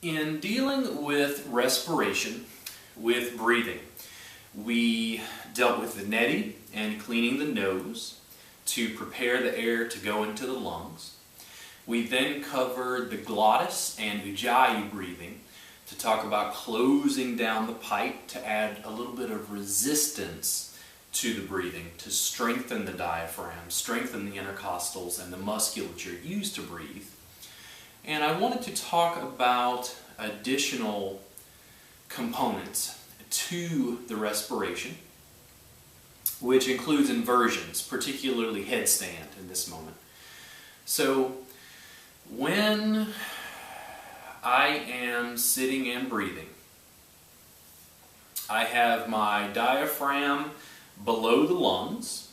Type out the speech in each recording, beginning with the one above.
In dealing with respiration, with breathing, we dealt with the neti and cleaning the nose to prepare the air to go into the lungs. We then covered the glottis and ujjayi breathing to talk about closing down the pipe to add a little bit of resistance to the breathing, to strengthen the diaphragm, strengthen the intercostals and the musculature used to breathe. And I wanted to talk about additional components to the respiration, which includes inversions, particularly headstand in this moment. So when I am sitting and breathing, I have my diaphragm below the lungs.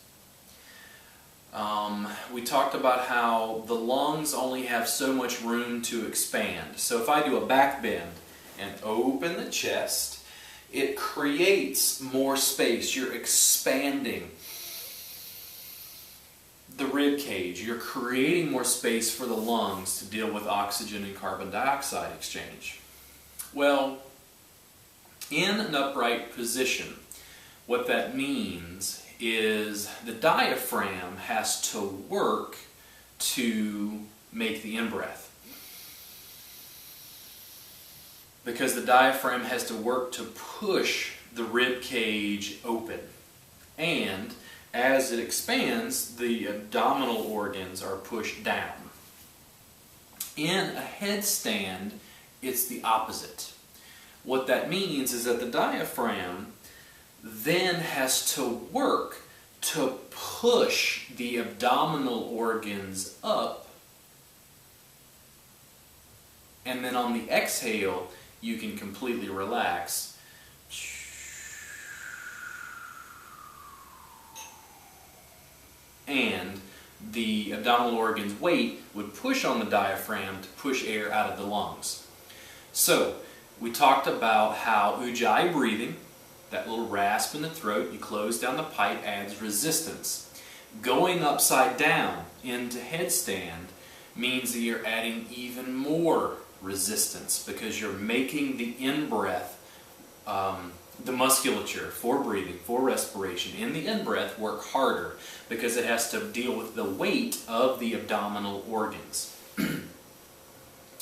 We talked about how the lungs only have so much room to expand. So if I do a back bend and open the chest, it creates more space. You're expanding the rib cage. You're creating more space for the lungs to deal with oxygen and carbon dioxide exchange. Well, in an upright position, what that means is the diaphragm has to work to make the in-breath. Because the diaphragm has to work to push the rib cage open. And as it expands, the abdominal organs are pushed down. In a headstand, it's the opposite. What that means is that the diaphragm then has to work to push the abdominal organs up, and then on the exhale you can completely relax. And the abdominal organ's weight would push on the diaphragm to push air out of the lungs. So we talked about how ujjayi breathing, that little rasp in the throat, you close down the pipe, adds resistance. Going upside down into headstand means that you're adding even more resistance because you're making the in-breath, the musculature for breathing, for respiration, in the in-breath work harder because it has to deal with the weight of the abdominal organs.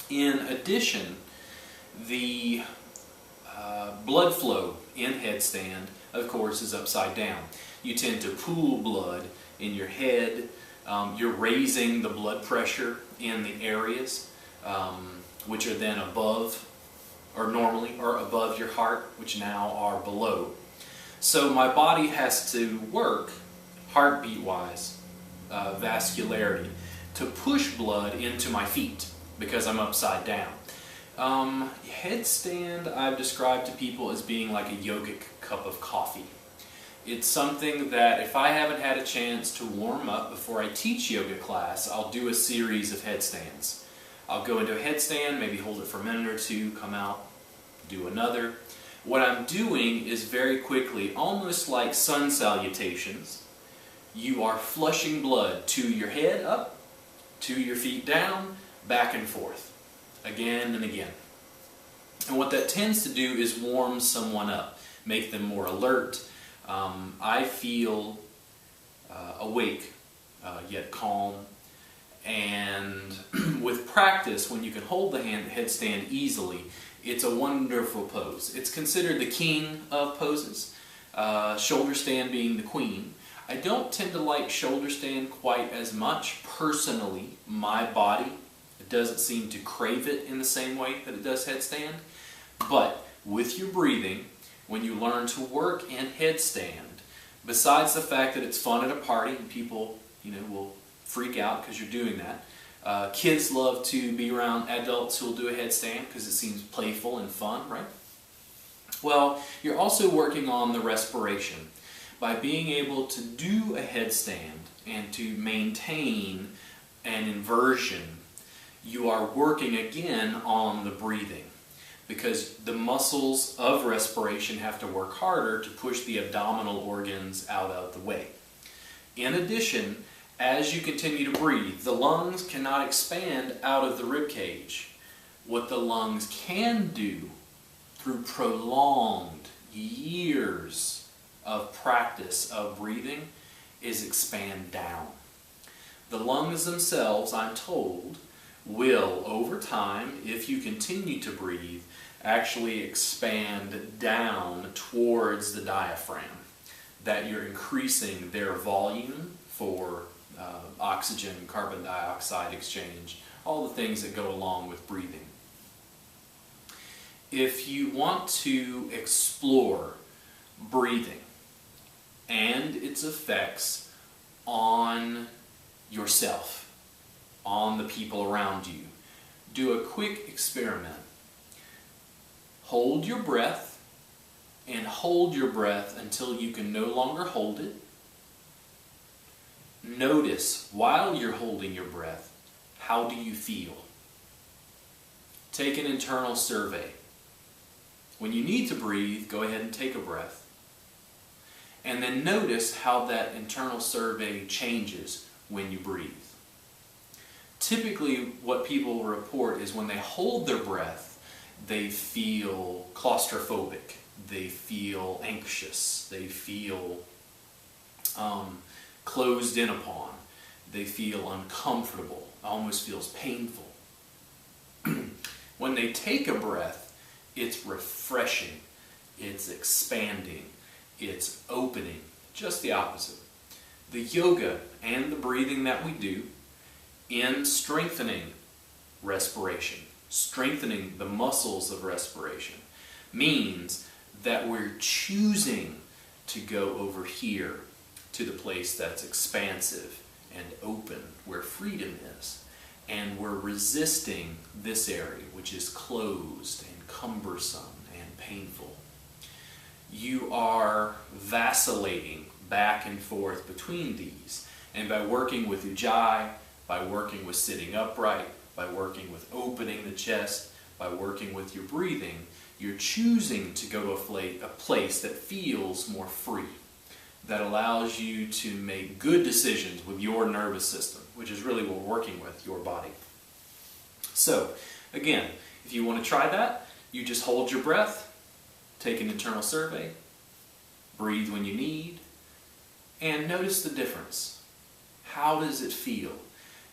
In addition, the blood flow in headstand, of course, is upside down. You tend to pool blood in your head. You're raising the blood pressure in the areas which are then above, or normally are above your heart, which now are below. So my body has to work, heartbeat-wise, vascularity, to push blood into my feet because I'm upside down. Headstand I've described to people as being like a yogic cup of coffee. It's something that if I haven't had a chance to warm up before I teach yoga class, I'll do a series of headstands. I'll go into a headstand, maybe hold it for a minute or two, come out, do another. What I'm doing is very quickly, almost like sun salutations, you are flushing blood to your head up, to your feet down, back and forth, again and again. And what that tends to do is warm someone up, make them more alert. I feel awake, yet calm. And with practice, when you can hold the headstand easily, it's a wonderful pose. It's considered the king of poses, shoulder stand being the queen. I don't tend to like shoulder stand quite as much. Personally, my body, it doesn't seem to crave it in the same way that it does headstand. But with your breathing, when you learn to work in headstand, besides the fact that it's fun at a party and people, will freak out because you're doing that. Kids love to be around adults who will do a headstand because it seems playful and fun, right? Well, you're also working on the respiration. By being able to do a headstand and to maintain an inversion, you are working again on the breathing because the muscles of respiration have to work harder to push the abdominal organs out of the way. In addition, as you continue to breathe, the lungs cannot expand out of the rib cage. What the lungs can do through prolonged years of practice of breathing is expand down. The lungs themselves, I'm told, will, over time, if you continue to breathe, actually expand down towards the diaphragm. That you're increasing their volume for oxygen, carbon dioxide exchange, all the things that go along with breathing. If you want to explore breathing and its effects on yourself, on the people around you, do a quick experiment. Hold your breath and hold your breath until you can no longer hold it. Notice while you're holding your breath, how do you feel? Take an internal survey. When you need to breathe, go ahead and take a breath. And then notice how that internal survey changes when you breathe. Typically, what people report is when they hold their breath, they feel claustrophobic, they feel anxious, they feel closed in upon, they feel uncomfortable, almost feels painful. When they take a breath, it's refreshing, it's expanding, it's opening, just the opposite. The yoga and the breathing that we do in strengthening respiration, strengthening the muscles of respiration, means that we're choosing to go over here to the place that's expansive and open, where freedom is. And we're resisting this area, which is closed and cumbersome and painful. You are vacillating back and forth between these. And by working with Ujjayi, by working with sitting upright, by working with opening the chest, by working with your breathing, you're choosing to go to a place that feels more free, that allows you to make good decisions with your nervous system, which is really what we're working with, your body. So, again, if you want to try that, you just hold your breath, take an internal survey, breathe when you need, and notice the difference. How does it feel?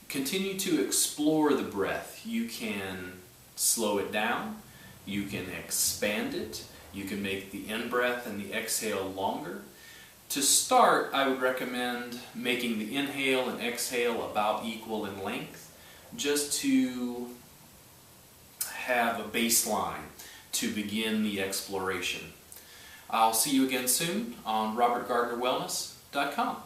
Continue to explore the breath. You can slow it down, you can expand it, you can make the in-breath and the exhale longer. To start, I would recommend making the inhale and exhale about equal in length, just to have a baseline to begin the exploration. I'll see you again soon on robertgardnerwellness.com.